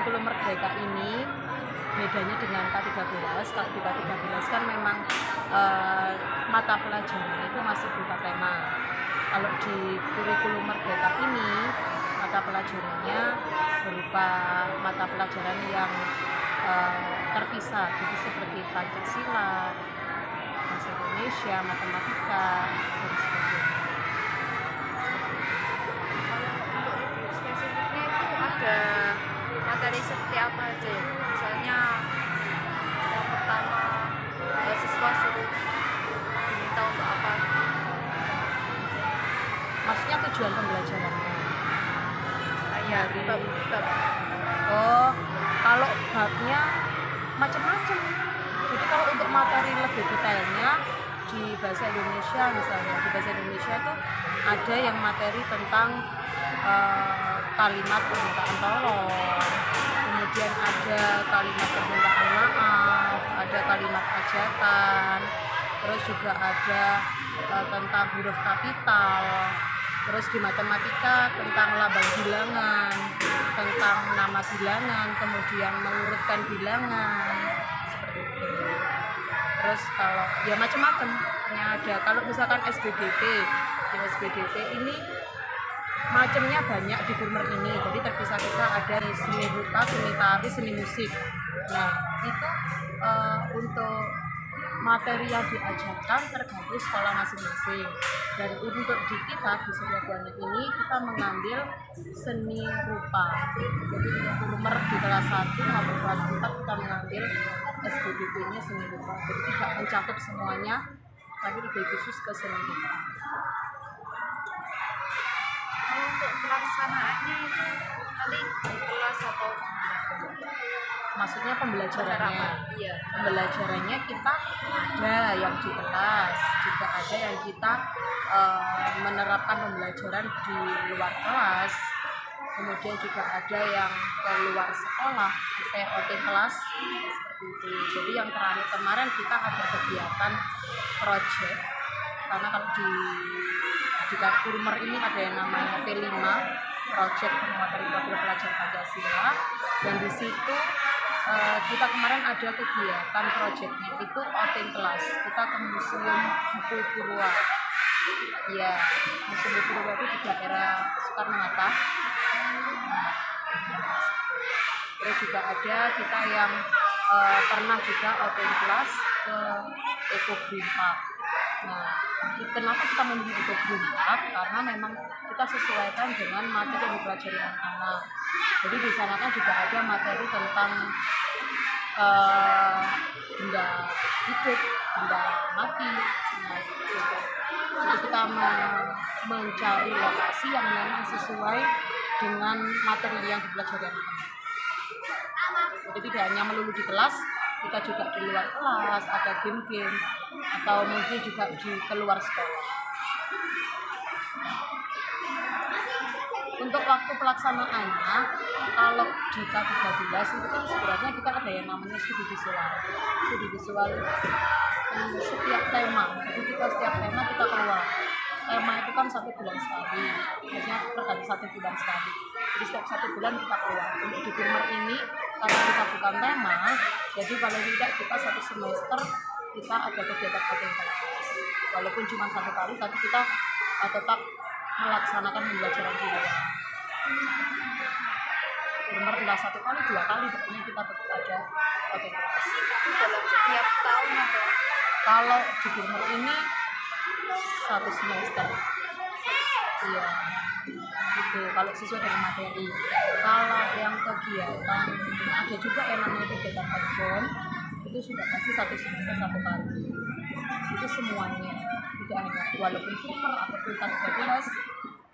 kurikulum Merdeka ini bedanya dengan K13. Kalau di K13 kan memang mata pelajaran itu masih berupa tema. Kalau di kurikulum Merdeka ini mata pelajarannya berupa mata pelajaran yang terpisah, jadi seperti Pancasila, bahasa Indonesia, matematika, dan sebagainya. Spesifiknya itu ada materi seperti apa aja ya? Misalnya yang pertama siswa suruh diminta untuk apa? Maksudnya tujuan pembelajarannya? Kayak bab. Oh, kalau babnya macam-macam. Jadi kalau untuk materi lebih detailnya di bahasa Indonesia, misalnya di bahasa Indonesia itu ada yang materi tentang kalimat permintaan tolong, kemudian ada kalimat permintaan maaf, ada kalimat ajakan, terus juga ada tentang huruf kapital, terus di matematika tentang lambang bilangan, tentang nama bilangan, kemudian mengurutkan bilangan, seperti itu. Terus kalau ya macam-macam ada. Kalau misalkan SBDP, di SBDP ini macamnya banyak di Kurmer ini, jadi terpisah-pisah, ada di seni rupa, seni tari, seni musik. Nah itu untuk materi yang diajarkan tergantung sekolah masing-masing. Dan untuk di kita di Surya Buana ini kita mengambil seni rupa. Jadi Kurmer di kelas 1 maupun kelas 4 kita mengambil SBDP-nya seni rupa. Jadi tidak mencakup semuanya, tapi lebih khusus ke seni rupa. Untuk pelaksanaannya itu nanti di kelas atau Maksudnya pembelajarannya? Iya. Pembelajarannya kita ada yang di kelas, juga ada yang kita menerapkan pembelajaran di luar kelas, kemudian juga ada yang ke luar sekolah, kayak OT kelas seperti itu. Jadi yang terakhir kemarin kita ada kegiatan project, karena kalau di Kurmer ini ada yang namanya P5, project penguatan profil pelajar Pancasila, dan di situ kita kemarin ada kegiatan projectnya itu outing kelas. Kita ke Museum Buku Purwa. Ya, Museum Buku Purwa itu di daerah Soekarno-Hatta. Terus juga ada kita yang pernah juga outing kelas ke Eco Green Park. Nah, kenapa kita memilih Eco Green Park? Karena memang kita sesuaikan dengan materi yang dipelajari anak-anak. Jadi di sana kan juga ada materi tentang benda hidup, benda mati. Nah, seperti itu. Jadi kita mencari lokasi yang memang sesuai dengan materi yang dipelajari anak-anak. Jadi tidak hanya melulu di kelas, kita juga di luar kelas, ada game-game, atau mungkin juga di keluar sekolah. Untuk waktu pelaksanaannya, kalau di K13 itu kan sebenarnya kita ada yang namanya studi visual. Studi visual setiap tema, jadi kita setiap tema kita keluar. Tema itu kan 1 bulan sekali, biasanya tergantung 1 bulan sekali. Jadi setiap 1 bulan kita keluar. Untuk di Kurmer ini, karena kita bukan tema, jadi paling tidak kita 1 semester kita ada kegiatan kelas. Walaupun cuma 1 kali, tapi kita tetap melaksanakan pembelajaran di luar. Kurmer tidak 1 kali, 2 kali, pokoknya kita tetap ada kelas. dalam setiap tahun atau Kalau di Kurmer ini 1 semester. Iya. Gitu, kalau sesuai dengan materi. Kalau yang kegiatan ada juga yang namanya kegiatan outbound, itu sudah pasti 1 semester 1 kali. Itu semuanya, tidak hanya walaupun Kurmer ataupun K13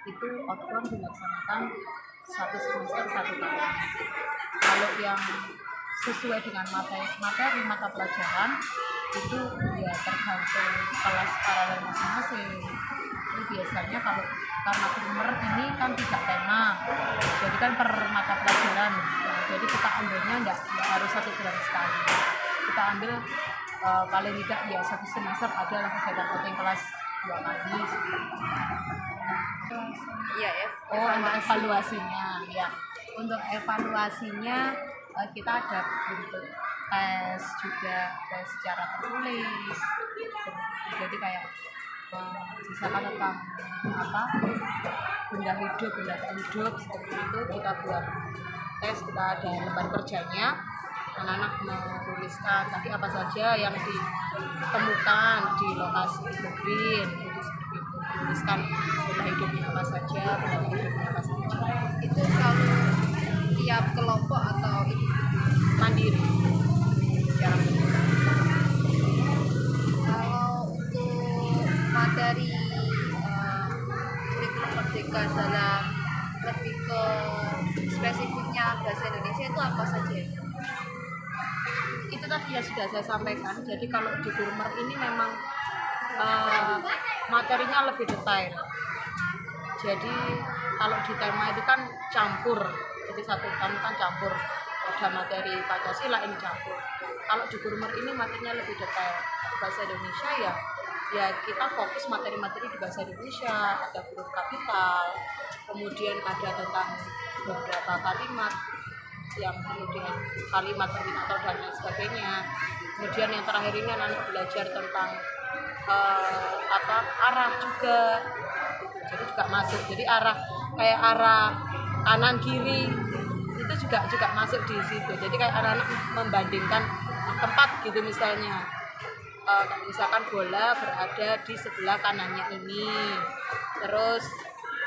itu outbound dilaksanakan 1 semester 1 kali. Kalau yang sesuai dengan materi mata pelajaran itu ya tergantung kelas paralel masing-masing. Ini biasanya kalau karena Kurmer ini kan tidak tema, jadi kan per mata pelajaran. Nah, jadi kita ambilnya nggak harus 1 bulan sekali. Kita ambil paling tidak ya 1 semester ada kegiatan outing kelas 2 kali. Iya ya. Oh, untuk evaluasinya ya. Untuk evaluasinya kita ada bentuk tes juga, tes secara tertulis. Jadi kayak misalkan tentang apa benda hidup, benda tak hidup seperti itu kita buat tes, kita ada lembar kerjanya. Anak-anak menuliskan tadi apa saja yang ditemukan di lokasi green, jadi seperti itu. Menuliskan benda hidupnya apa saja, benda hidupnya apa saja. Itu selalu tiap kelompok atau Mandiri. Secara mandiri. kalau untuk materi kurikulum merdeka dalam lebih ke spesifiknya bahasa Indonesia itu apa saja? Itu tadi yang sudah saya sampaikan. Jadi kalau di Gurmer ini memang materinya lebih detail. Jadi kalau di tema itu kan campur, jadi satu tema kan campur, ada materi Pancasila ini campur. Kalau di Gurmer ini materinya lebih detail. Bahasa Indonesia ya kita fokus materi-materi di bahasa Indonesia, ada huruf kapital, kemudian ada tentang beberapa kalimat yang kemudian kalimat terminator dan lain sebagainya. Kemudian yang terakhir ini anak belajar tentang arah juga, jadi juga masuk. Jadi arah kayak arah kanan kiri itu juga masuk di situ. Jadi kayak anak-anak membandingkan tempat gitu misalnya. Misalkan bola berada di sebelah kanannya ini, terus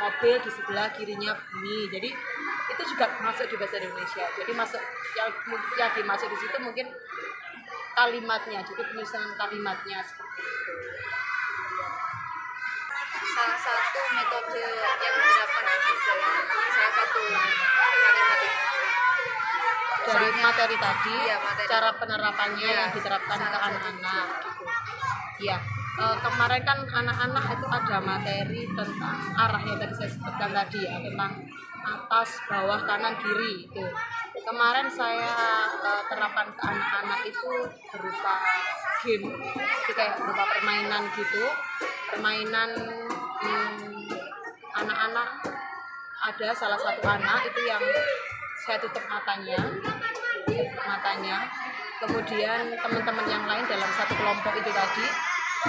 mobil di sebelah kirinya ini. Jadi itu juga masuk di bahasa Indonesia. Jadi masuk yang dimasuk di situ mungkin kalimatnya, jadi penyusunan kalimatnya seperti itu. Salah satu metode yang diterapkan itu dalam salah satu kalimat itu. Dari materi tadi, Iya, materi. cara penerapannya Iya, yang diterapkan ke salah anak-anak gitu. Ya, kemarin kan anak-anak itu ada materi tentang arah yang tadi saya sebutkan tadi ya, tentang atas, bawah, kanan, kiri itu. Kemarin saya terapkan ke anak-anak itu berupa game, jadi kayak berupa permainan gitu. Permainan anak-anak, ada salah satu anak itu yang saya tutup matanya, kemudian teman-teman yang lain dalam satu kelompok itu tadi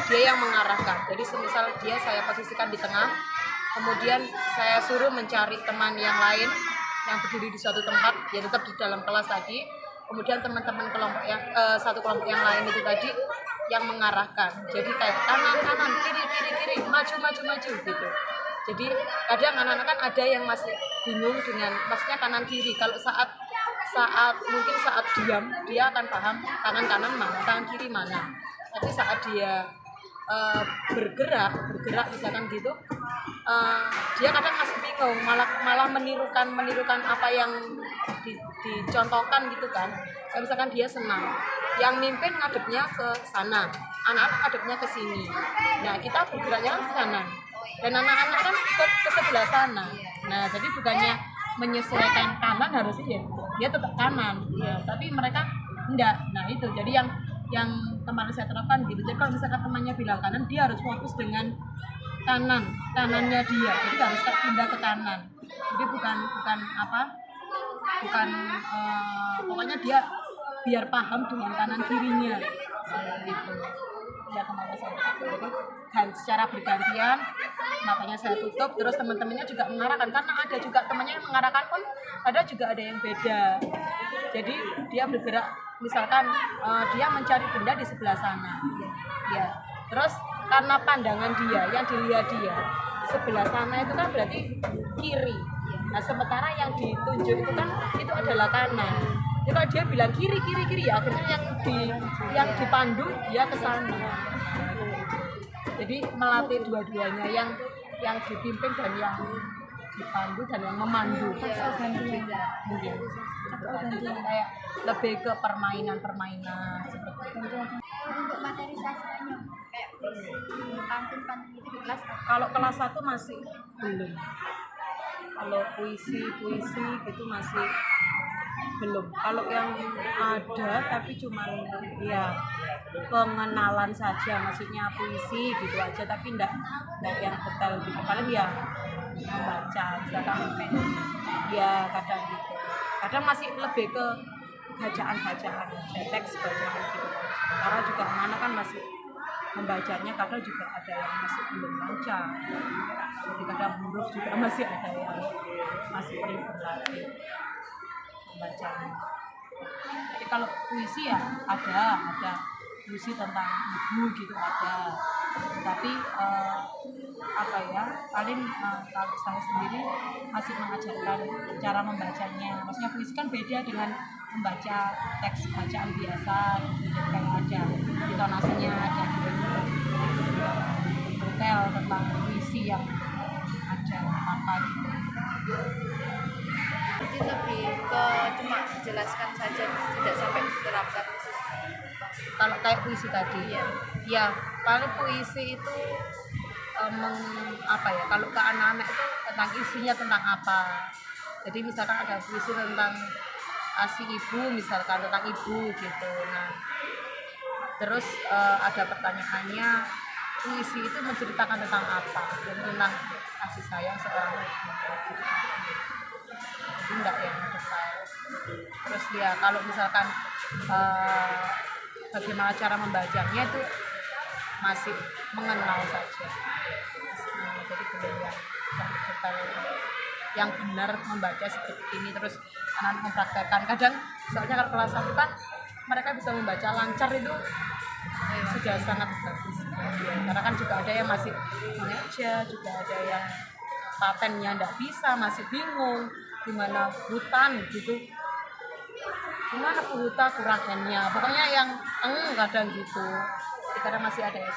dia yang mengarahkan. Jadi semisal saya posisikan di tengah, kemudian saya suruh mencari teman yang lain yang berdiri di suatu tempat, ya tetap di dalam kelas tadi. Kemudian teman-teman kelompok yang satu kelompok yang lain itu tadi yang mengarahkan. Jadi kayak kanan kiri maju gitu. Jadi kadang anak-anak kan ada yang masih bingung dengan maksudnya kanan kiri. Kalau saat diam dia akan paham kanan mana, kanan kiri mana. Tapi saat dia bergerak misalkan gitu, dia kadang masih bingung, malah menirukan apa yang dicontohkan gitu kan. Kayak misalkan dia senang, yang mimpin ngadepnya ke sana, anak-anak ngadepnya ke sini. Nah kita bergeraknya kan ke kanan, dan anak-anak kan ke sebelah sana. Nah jadi bukannya menyesuaikan kanan, harusnya dia tetap kanan ya, tapi mereka enggak. Nah itu jadi yang kemarin saya terapkan gitu. Jadi kalau misalkan temannya bilang kanan, dia harus fokus dengan kanannya dia, jadi harus pindah ke kanan. Jadi bukan pokoknya dia biar paham dengan kanan kirinya gitu. Ya kemarin saya tutup, dan secara bergantian makanya saya tutup, terus teman-temannya juga mengarahkan, karena ada juga temannya yang mengarahkan pun ada juga ada yang beda. Jadi dia bergerak, misalkan dia mencari benda di sebelah sana ya, terus karena pandangan dia yang dilihat dia sebelah sana itu kan berarti kiri. Nah sementara yang ditunjuk itu kan itu adalah kanan. Jadi kalau dia bilang kiri ya, akhirnya yang dipandu dia ke sana. Jadi melatih dua-duanya, yang dipimpin dan yang dipandu dan yang memandu. Kayak lebih ke permainan seperti itu. Untuk materi sastranya kayak pantun itu di kelas. Kalau kelas 1 masih belum. Kalau puisi gitu masih belum. Kalau yang ada tapi cuman ya pengenalan saja, maksudnya puisi gitu aja, tapi enggak yang detail gitu. Paling ya membaca, misalkan ya kadang gitu. Kadang masih lebih ke bacaan-bacaan, teks bacaan gitu. Karena juga anak kan masih membacanya, kadang juga ada yang masih belum baca. Jadi kadang huruf juga masih ada yang masih perlu berlatih membacanya. Jadi kalau puisi ya ada puisi tentang ibu gitu ada, tapi apa ya, paling kalau saya sendiri masih mengajarkan cara membacanya. Maksudnya puisi kan beda dengan membaca teks bacaan biasa gitu, kayak ada intonasinya, ada detail tentang puisi yang ada apa gitu. Jadi lebih ke cuma menjelaskan saja, tidak sampai diterapkan khusus. Kalau kayak puisi tadi ya paling puisi itu apa ya, kalau ke anak-anak itu tentang isinya tentang apa. Jadi misalkan ada puisi tentang asi ibu, misalkan tentang ibu gitu. Nah terus ada pertanyaannya, puisi itu menceritakan tentang apa, dan tentang kasih sayang seorang ibu gitu. Jadi enggak yang detail. Terus ya kalau misalkan bagaimana cara membacanya itu masih mengenal saja, jadi belum yang detail yang benar membaca seperti ini. Terus anak mempraktekkan, kadang soalnya kalau kelas 1 kan mereka bisa membaca lancar itu sudah sangat bagus. Karena kan juga ada yang masih mengeja, juga ada yang patennya enggak bisa, masih bingung gimana hutan gitu, gimana hutan kurang n-nya, pokoknya yang kadang gitu. Jadi kadang masih ada ya.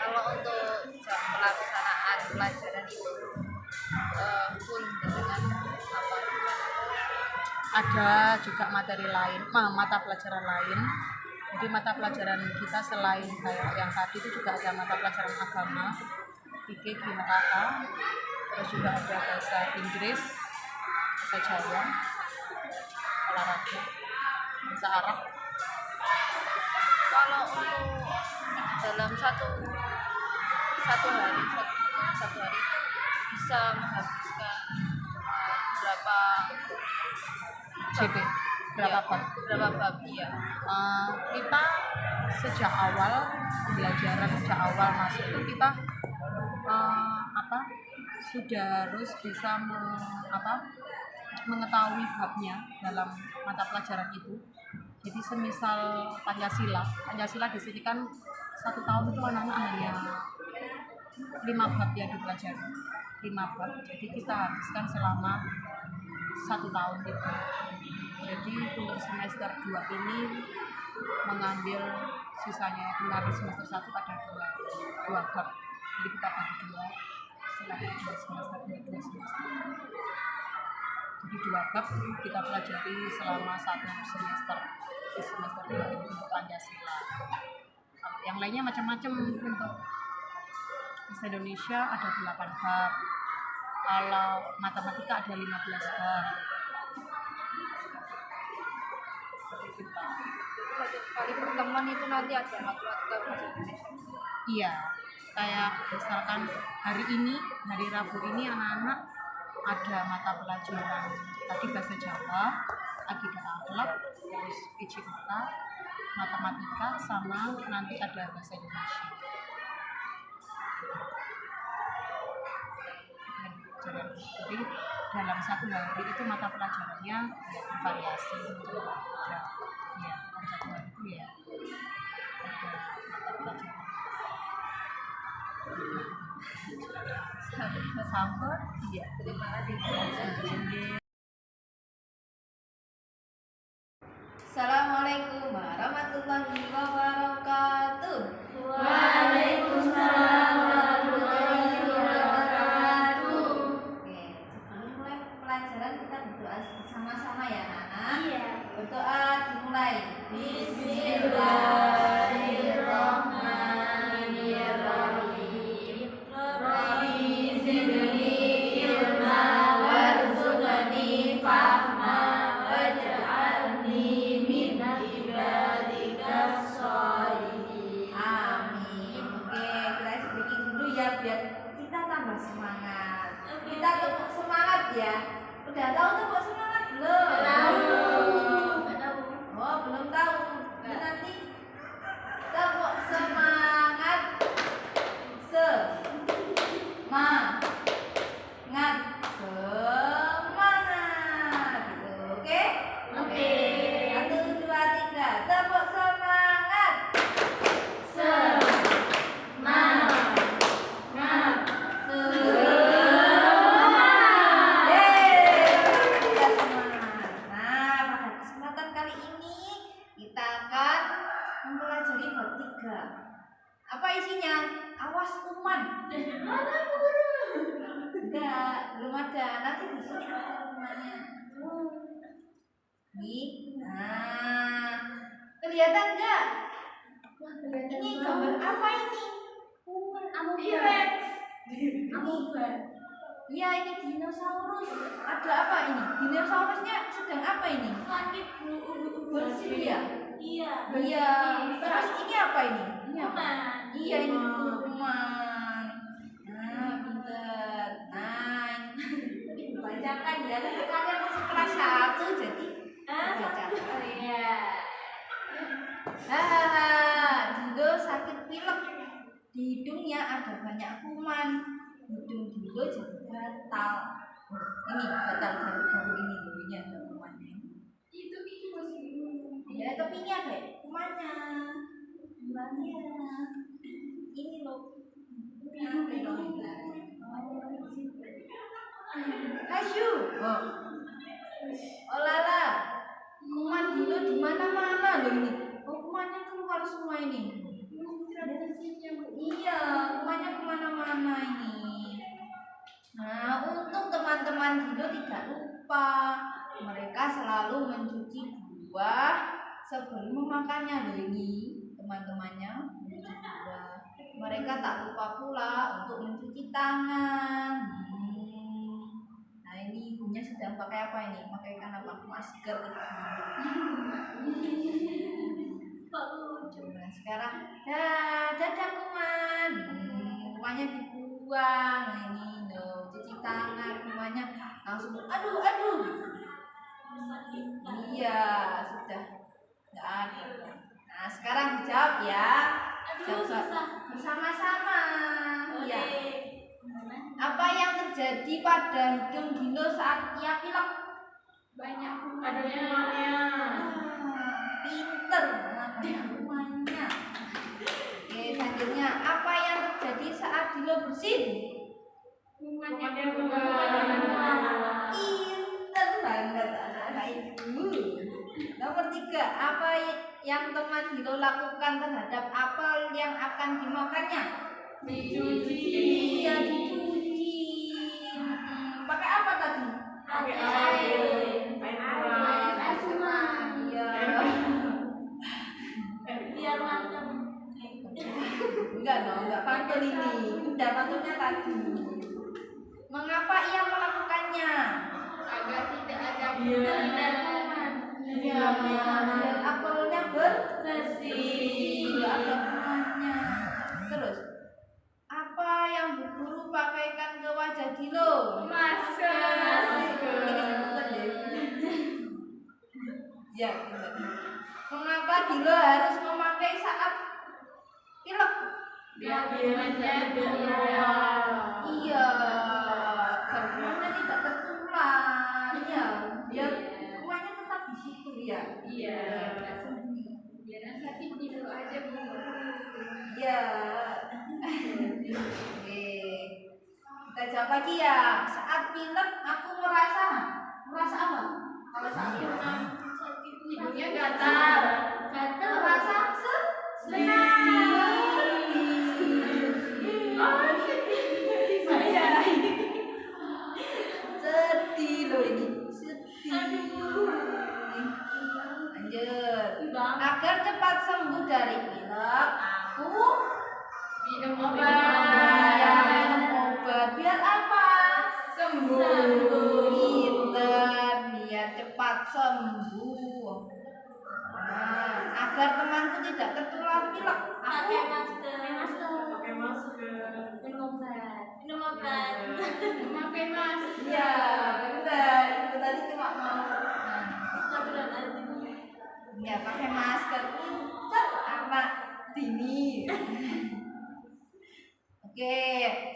Kalau untuk jam pelaksanaan pelajaran itu full dengan apa? Ada juga materi lain, mata pelajaran lain. Jadi mata pelajaran kita selain kayak yang tadi itu juga ada mata pelajaran agama, fikih, GHA, terus juga ada bahasa Inggris, bahasa Jawa, olahraga, bahasa Arab. Kalau untuk dalam satu hari bisa menghabiskan berapa CP berapa bab? Berapa bab ya? Kita sejak awal pembelajaran, sejak awal masuk itu kita sudah harus bisa mengetahui babnya dalam mata pelajaran itu. Jadi semisal Pancasila di sini kan 1 tahun itu anak-anak hanya 5 bab yang dipelajari, 5 bab. Jadi kita habiskan selama 1 tahun itu. Jadi untuk semester 2 ini mengambil sisanya, kemarin semester 1 ada 2 bab. Jadi kita bagi 2 selama 2 semester. Jadi 2 bab kita pelajari selama 1 semester. Di semester 2 ini untuk Pancasila. Yang lainnya macam-macam. Untuk bahasa Indonesia ada 8 bab. Kalau matematika ada 15 bab. Satu kali pertemuan itu nanti ada matematika bahasa Indonesia. Iya, kayak misalkan hari Rabu ini anak-anak ada mata pelajaran tadi bahasa Jawa, akidah akhlak, terus PJK, matematika, sama nanti ada bahasa Indonesia. Jadi dalam 1 hari itu mata pelajarannya ya bervariasi. Ya, dalam 1 hari itu ya ada mata pelajaran. Sampai iya. Terima kasih. Assalamualaikum warahmatullahi wabarakatuh. Waalaikumsalam warahmatullahi wabarakatuh. Oke, sebelum mulai pelajaran kita berdoa bersama-sama ya, anak-anak. Iya. Berdoa dimulai. Bismillahirrahmanirrahim. Rabbi zidni ilma warzuqni fahma. bab 3. Apa isinya? Awas kuman. Enggak, belum ada. Nanti di sini ada kumannya. Nih. Nah, kelihatan enggak? Ini gambar apa ini? Kuman, amoeba. Amoeba. Iya, ini dinosaurus. Ada apa ini? Dinosaurusnya sedang apa ini? Sakit Bersin ya? Iya. Iya. Terus ini apa ini? Ini apa? Kuman. Iya, ini kuman. Nah, pinter. Nah, ini dibacakan ya. Kalian masih kelas 1 jadi dibacakan. Iya. Dilo sakit pilek. Di hidungnya ada banyak kuman. Hidung Dilo jadi gatal. Ini gatal baru ini loh, ini ada kumannya. Itu masih bingung. Ya, tapi ini ada kumannya. Kumannya. Ini loh. Hasyu. Oh lala. Kuman Dilo di mana-mana loh ini. Oh, kumannya keluar semua ini. Iya, kumannya kemana-mana ini. Nah, untung teman-teman Dilo tidak lupa. Mereka selalu mencuci buah sebelum memakannya loh ini. Teman-temannya mencuci buah. Mereka tak lupa pula untuk mencuci tangan. Nah, ini ibunya sedang pakai apa ini? Pakai apa? Masker. Coba sekarang, dadah kuman. Kumannya dibuang. Nah, ini loh, cuci tangan. Kumannya langsung, aduh. Iya, sudah nggak ada. Nah, sekarang dijawab ya. Jawab bersama-sama. Ya. Apa yang terjadi pada hidung Dilo saat ia pilek? Banyak Ada kumannya. Pinter, banyak kumannya. Oke, selanjutnya apa yang terjadi saat Dilo bersin? Kumannya Pinter banget anak-anak ibu. Nomor 3, apa yang teman Dilo lakukan terhadap apel yang akan dimakannya? Dicuci. Iya, dicuci. Pakai apa tadi? Pakai air. Air sungai. Iya. biar mantap. Enggak pantun ini. Udah pantunnya tadi. Mengapa ia melakukannya? Agar tidak ada Iya. kuman. Iya, biar apelnya Bersih. Tidak ada kumannya. Terus, apa yang Bu Guru pakaikan ke wajah Dilo? Masker. Ya, mengapa Dilo harus memakai saat pilek? Biar kumannya Iya, kumannya tidak tertular. Iya, biar kumannya tetap di situ ya. Iya. Biar sakit tidur aja Bu. Iya. Oke. Kita jawab lagi ya. Saat pilek aku merasa apa? Kalau saat pilek Hidungnya gatal. merasa sedih loh ini. Lanjut. Agar cepat sembuh dari pilek, aku Minum minum obat. Biar apa? Sembuh. Pinter, biar cepat sembuh. Nah, agar temanku tidak tertular pilek, aku Pakai masker. Minum obat. Pakai masker. iya benar. Itu tadi cuma mau ya pakai masker. Pinter anak Dini. Oke,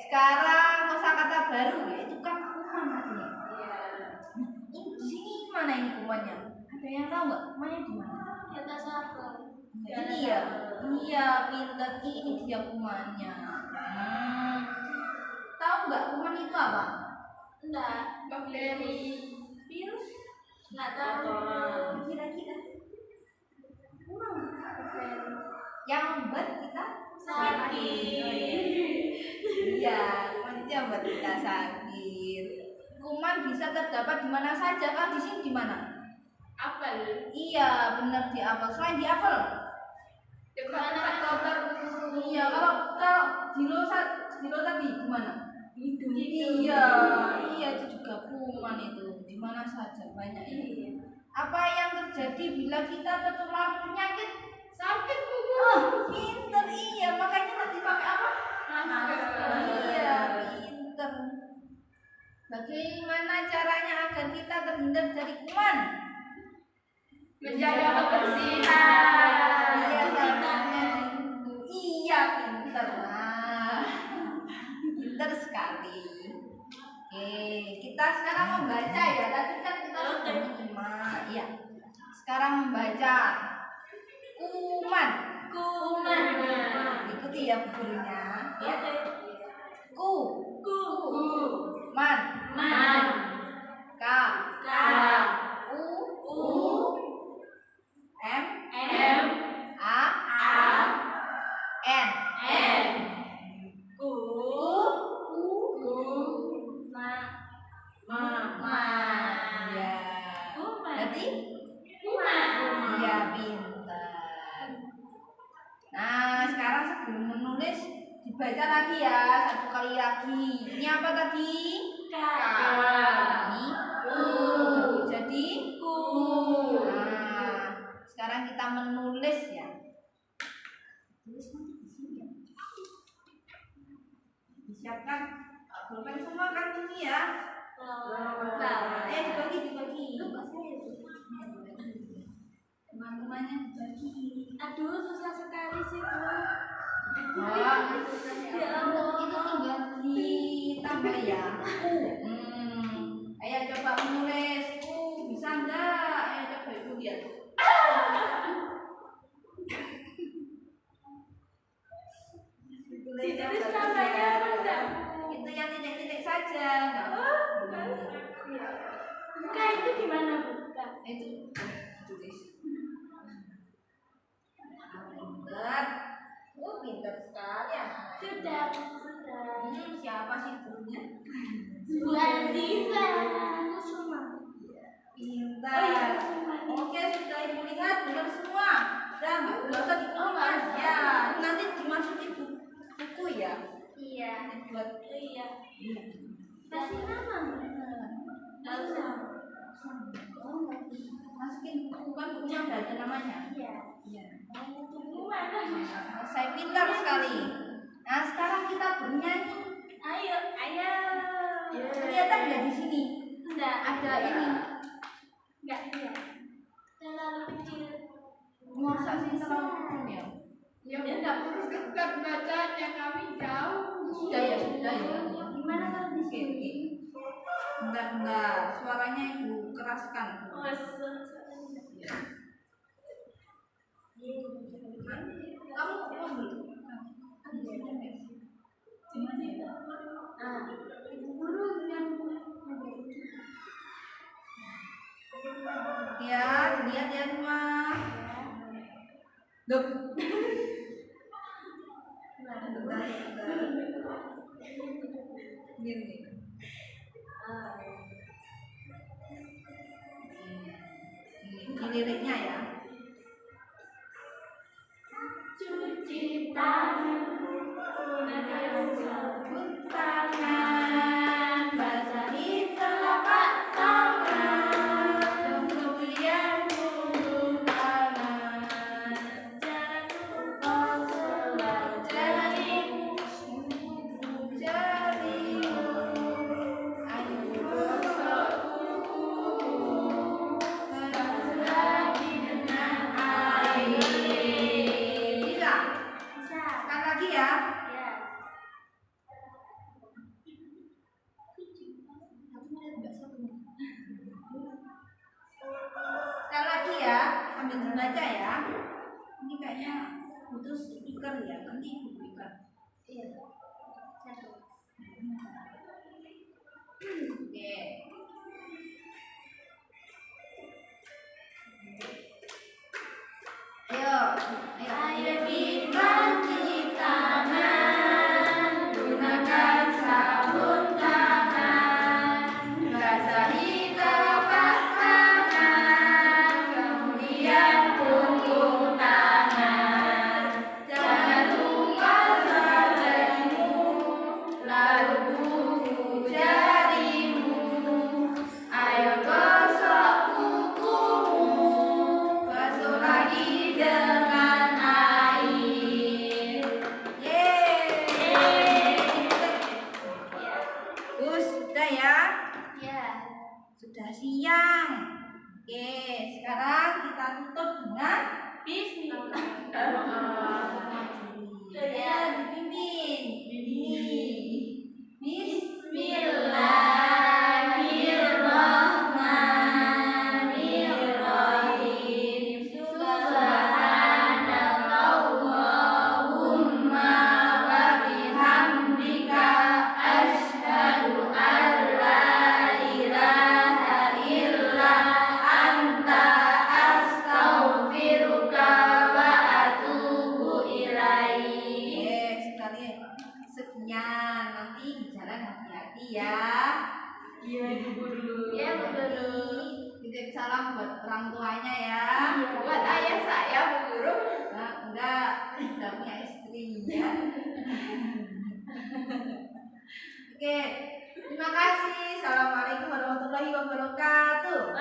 sekarang kosakata baru yaitu kan kuman artinya. Ini di sini mana ini kumannya? Ada yang tahu nggak kumannya di mana? Ini ya, iya pinter, ini dia kumannya. Tahu nggak kuman itu apa? Bakteri. Virus? Nggak tahu. Kira-kira? yang membuat kita Sakit. Iya, kuman itu yang membuat kita sakit. Kuman bisa terdapat di mana saja. Kalau di sini di mana? Apel. Iya, benar di apel. Selain di apel. Mana kotor? Iya, kalau di lo tadi di mana? Hidung. Iya, iya itu juga kuman itu. Di mana saja banyak ini. Apa yang terjadi bila kita tertular penyakit? Sakit Pinter, iya. Makanya tadi pakai apa? Iya, pinter. Bagaimana caranya agar kita terhindar dari kuman? Menjaga kebersihan. Iya, caranya itu. Iya, pinter. Nah, pinter sekali. Oke, kita sekarang membaca ya. Tadi kan kita sudah menyimak. Iya. Sekarang membaca. Kuman. Ikuti ya bukunya. Ya. Man. Ka. M. A. N. Ya. Berarti? Iya, pintar. Nah, sekarang sebelum menulis dibaca lagi ya, satu kali lagi. Ini apa tadi? Ini jadi Nah, sekarang kita menulis ya. Tulis nanti di sini ya. Disiapkan pulpen semua kan ini ya. Dibagi. Teman-temannya dibagi. Aduh, susah sekali sih, Bu. Oh, Ya Allah. itu tinggal ditambah ya. Ayo coba menulis. Bisa enggak? Ayo coba ibu lihat. Ditulis namanya apa enggak? Itu yang titik-titik saja. Enggak. Kak, itu gimana, Bu? Itu tulis. Pinter. Pinter sekali anak. Sudah. Siapa sih gurunya? Bu Aziza. Pintar. Oke, sudah ibu lihat benar semua. Udah nggak usah dikeluarkan. Ya, nanti dimasukin buku ya. Iya. Buat Iya. iya. Kasih nama. Nggak usah. Masukin buku kan bukunya udah ada namanya. Iya. Iya. Tunggu mana? Saya pintar sekali. Nah, sekarang kita bernyanyi. Ayo. Kelihatan nggak di sini? Enggak. Ada ini. Enggak, iya. Terlalu kecil. Masa sih terlalu kecil ya? Ya udah, teruskan bacanya, kami jauh. Sudah ya. Gimana kalau di Oke, sini? oke. Enggak. Suaranya ibu keraskan. Oh, Kamu mau beli? Guru yang Ya, dilihat ya semua. Duh. Gini. Ini liriknya ya. cuci tangan, gunakan sabun tangan, basahi telapak tangan, kemudian gulung tangan. Jangan lupa selalu jarimu, ayo gosok kuku, basuh lagi dengan air. Bisa? Sekali lagi ya. Sekali lagi ya, sambil dibaca ya. Ini kayaknya butuh speaker ya, nanti ibu berikan. Oke. Ayo, Ayo kita tutup dengan Bismillahirrahmanirrahim. Ya, dipimpin. Bismillahirrahmanirrahim. Subhanakallahumma wa bihamdika asyhadu an la ilaha illa anta astaghfiruka wa atubu ilaik. Sekali sekian, nanti di jalan hati-hati ya. Iya ibu guru. Iya Bu Guru. Titip salam buat orang tuanya ya. Buat ayah saya Bu Guru. Nah, udah punya istri ya. Oke, terima kasih. Assalamualaikum warahmatullahi wabarakatuh.